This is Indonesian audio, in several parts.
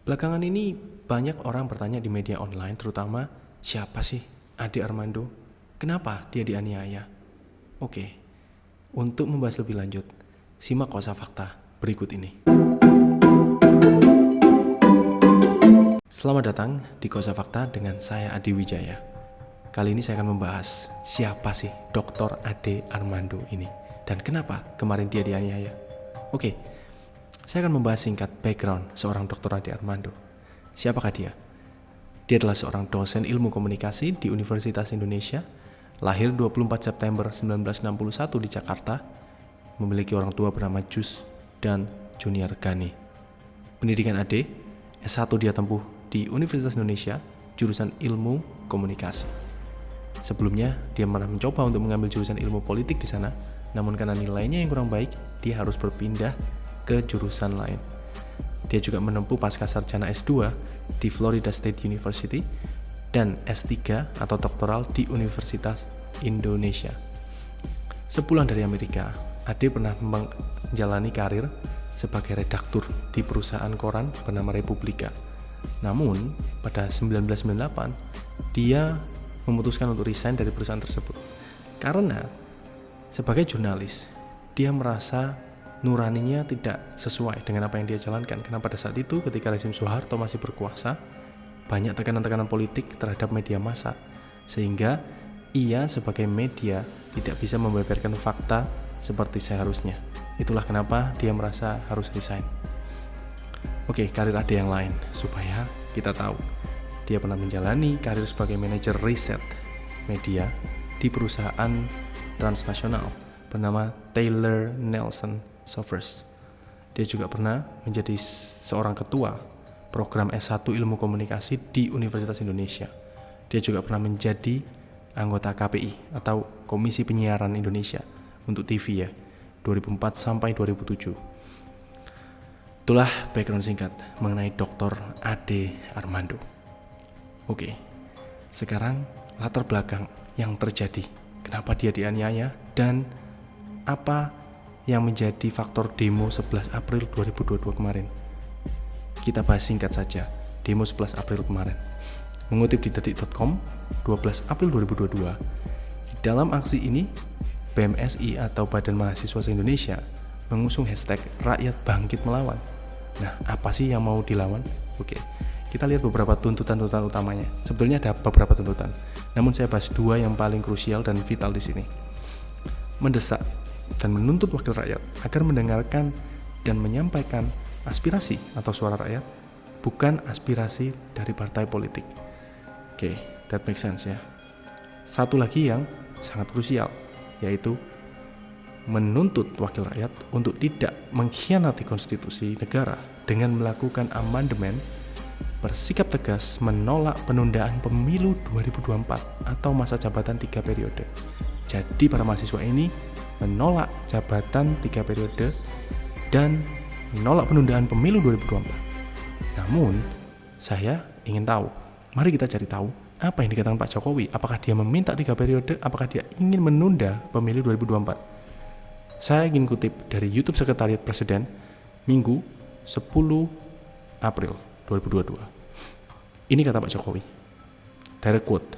Belakangan ini banyak orang bertanya di media online, terutama siapa sih Ade Armando? Kenapa dia dianiaya? Oke, untuk membahas lebih lanjut, simak Kosa Fakta berikut ini. Selamat datang di Kosa Fakta dengan saya Adi Wijaya. Kali ini saya akan membahas siapa sih Dr. Ade Armando ini dan kenapa kemarin dia dianiaya. Oke, saya akan membahas singkat background seorang Dr. Ade Armando. Siapakah dia? Dia adalah seorang dosen ilmu komunikasi di Universitas Indonesia, lahir 24 September 1961 di Jakarta, memiliki orang tua bernama Jus dan Junior Gani. Pendidikan Ade, S1 dia tempuh di Universitas Indonesia, jurusan ilmu komunikasi. Sebelumnya, dia pernah mencoba untuk mengambil jurusan ilmu politik di sana, namun karena nilainya yang kurang baik, dia harus berpindah ke jurusan lain. Dia juga menempuh pasca sarjana S2 di Florida State University dan S3 atau doktoral di Universitas Indonesia. Sepulang dari Amerika, Ade pernah menjalani karir sebagai redaktur di perusahaan koran bernama Republika. Namun, pada 1998, dia memutuskan untuk resign dari perusahaan tersebut. Karena sebagai jurnalis, dia merasa nuraninya tidak sesuai dengan apa yang dia jalankan. Karena pada saat itu ketika rezim Soeharto masih berkuasa, banyak tekanan-tekanan politik terhadap media massa, sehingga ia sebagai media tidak bisa membeberkan fakta seperti seharusnya. Itulah kenapa dia merasa harus resign. Oke, karir Ade yang lain supaya kita tahu. Dia pernah menjalani karir sebagai manajer riset media di perusahaan transnasional bernama Taylor Nelson Software. Dia juga pernah menjadi seorang ketua program S1 Ilmu Komunikasi di Universitas Indonesia. Dia juga pernah menjadi anggota KPI atau Komisi Penyiaran Indonesia untuk TV 2004 sampai 2007. Itulah background singkat mengenai Dr. Ade Armando. Oke, sekarang latar belakang yang terjadi. Kenapa dia dianiaya dan apa yang menjadi faktor demo 11 April 2022 kemarin. Kita bahas singkat saja demo 11 April kemarin. Mengutip di detik.com, 12 April 2022, di dalam aksi ini, BMSI atau Badan Mahasiswa Indonesia mengusung hashtag Rakyat Bangkit Melawan. Nah, apa sih yang mau dilawan? Oke, kita lihat beberapa tuntutan-tuntutan utamanya. Sebetulnya ada beberapa tuntutan, namun saya bahas dua yang paling krusial dan vital di sini. Mendesak dan menuntut wakil rakyat agar mendengarkan dan menyampaikan aspirasi atau suara rakyat, bukan aspirasi dari partai politik. Oke, that makes sense ya. Satu lagi yang sangat krusial, yaitu menuntut wakil rakyat untuk tidak mengkhianati konstitusi negara dengan melakukan amandemen, bersikap tegas menolak penundaan pemilu 2024 atau masa jabatan 3 periode. Jadi para mahasiswa ini menolak jabatan 3 periode dan menolak penundaan pemilu 2024. Namun, saya ingin tahu, mari kita cari tahu apa yang dikatakan Pak Jokowi. Apakah dia meminta 3 periode? Apakah dia ingin menunda pemilu 2024? Saya ingin kutip dari YouTube Sekretariat Presiden Minggu 10 April 2022. Ini kata Pak Jokowi. Direct quote.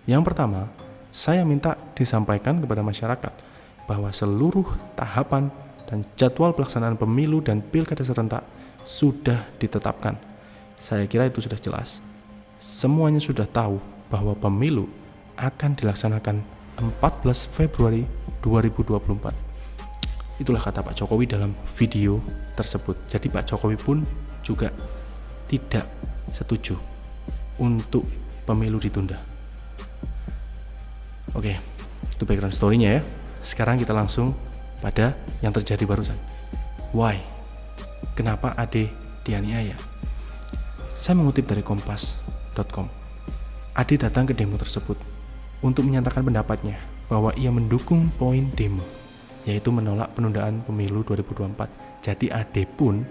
Yang pertama, saya minta disampaikan kepada masyarakat bahwa seluruh tahapan dan jadwal pelaksanaan pemilu dan pilkada serentak sudah ditetapkan. Saya kira itu sudah jelas. Semuanya sudah tahu bahwa pemilu akan dilaksanakan 14 Februari 2024. Itulah kata Pak Jokowi dalam video tersebut. Jadi Pak Jokowi pun juga tidak setuju untuk pemilu ditunda. Oke, itu background story-nya ya. Sekarang kita langsung pada yang terjadi barusan. Why? Kenapa Ade dianiaya? Saya mengutip dari kompas.com. Ade datang ke demo tersebut untuk menyatakan pendapatnya bahwa ia mendukung poin demo, yaitu menolak penundaan pemilu 2024. Jadi Ade pun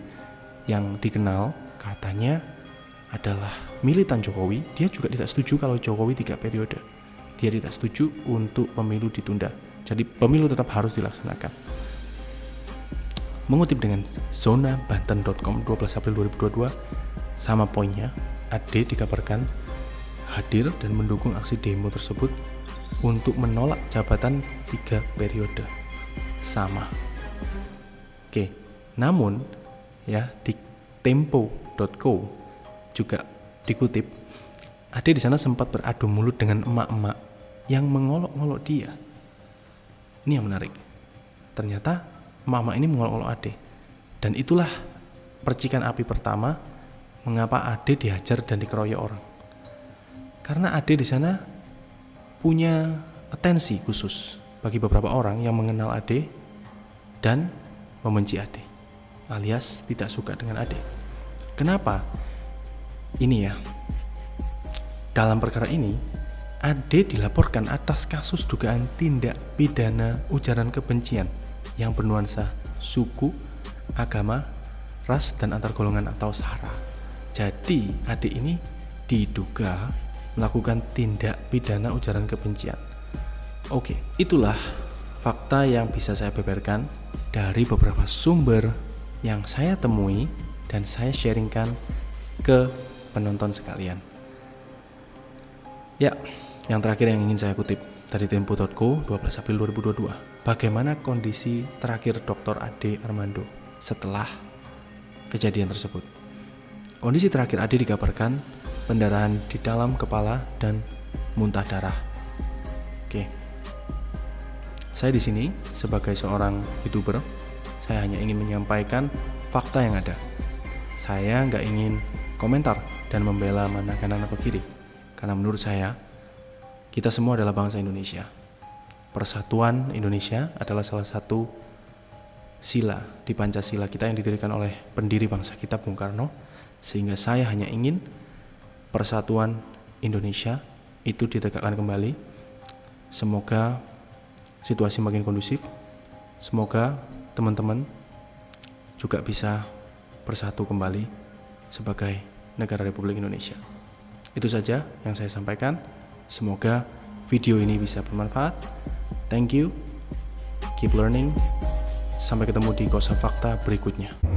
yang dikenal katanya adalah militan Jokowi. Dia juga tidak setuju kalau Jokowi 3 periode. Dia tidak setuju untuk pemilu ditunda. Jadi pemilu tetap harus dilaksanakan. Mengutip dengan zonabanten.com 12 April 2022, Sama poinnya, AD dikabarkan hadir dan mendukung aksi demo tersebut untuk menolak jabatan 3 periode. Sama. Oke, namun ya di tempo.co juga dikutip, AD di sana sempat beradu mulut dengan emak-emak yang mengolok-olok dia. Ini yang menarik. Ternyata emak-emak ini mengolok-olok AD. Dan itulah percikan api pertama mengapa AD dihajar dan dikeroyok orang. Karena AD di sana punya atensi khusus bagi beberapa orang yang mengenal AD dan membenci AD, alias tidak suka dengan AD. Kenapa? Ini ya, dalam perkara ini AD dilaporkan atas kasus dugaan tindak pidana ujaran kebencian yang bernuansa suku, agama, ras, dan antar golongan atau SARA. Jadi AD ini diduga melakukan tindak pidana ujaran kebencian. Oke, itulah fakta yang bisa saya beberkan dari beberapa sumber yang saya temui dan saya sharingkan ke penonton sekalian. Ya, yang terakhir yang ingin saya kutip dari tempo.co 12 April 2022. Bagaimana kondisi terakhir Dr. Ade Armando setelah kejadian tersebut? Kondisi terakhir Ade dikabarkan pendarahan di dalam kepala dan muntah darah. Oke. Saya di sini sebagai seorang YouTuber, saya hanya ingin menyampaikan fakta yang ada. Saya nggak ingin komentar dan membela mana kanan atau kiri. Karena menurut saya, kita semua adalah bangsa Indonesia. Persatuan Indonesia adalah salah satu sila di Pancasila kita yang didirikan oleh pendiri bangsa kita, Bung Karno. Sehingga saya hanya ingin persatuan Indonesia itu ditegakkan kembali. Semoga situasi makin kondusif. Semoga teman-teman juga bisa bersatu kembali sebagai negara Republik Indonesia. Itu saja yang saya sampaikan. Semoga video ini bisa bermanfaat. Thank you. Keep learning. Sampai ketemu di Kosa Fakta berikutnya.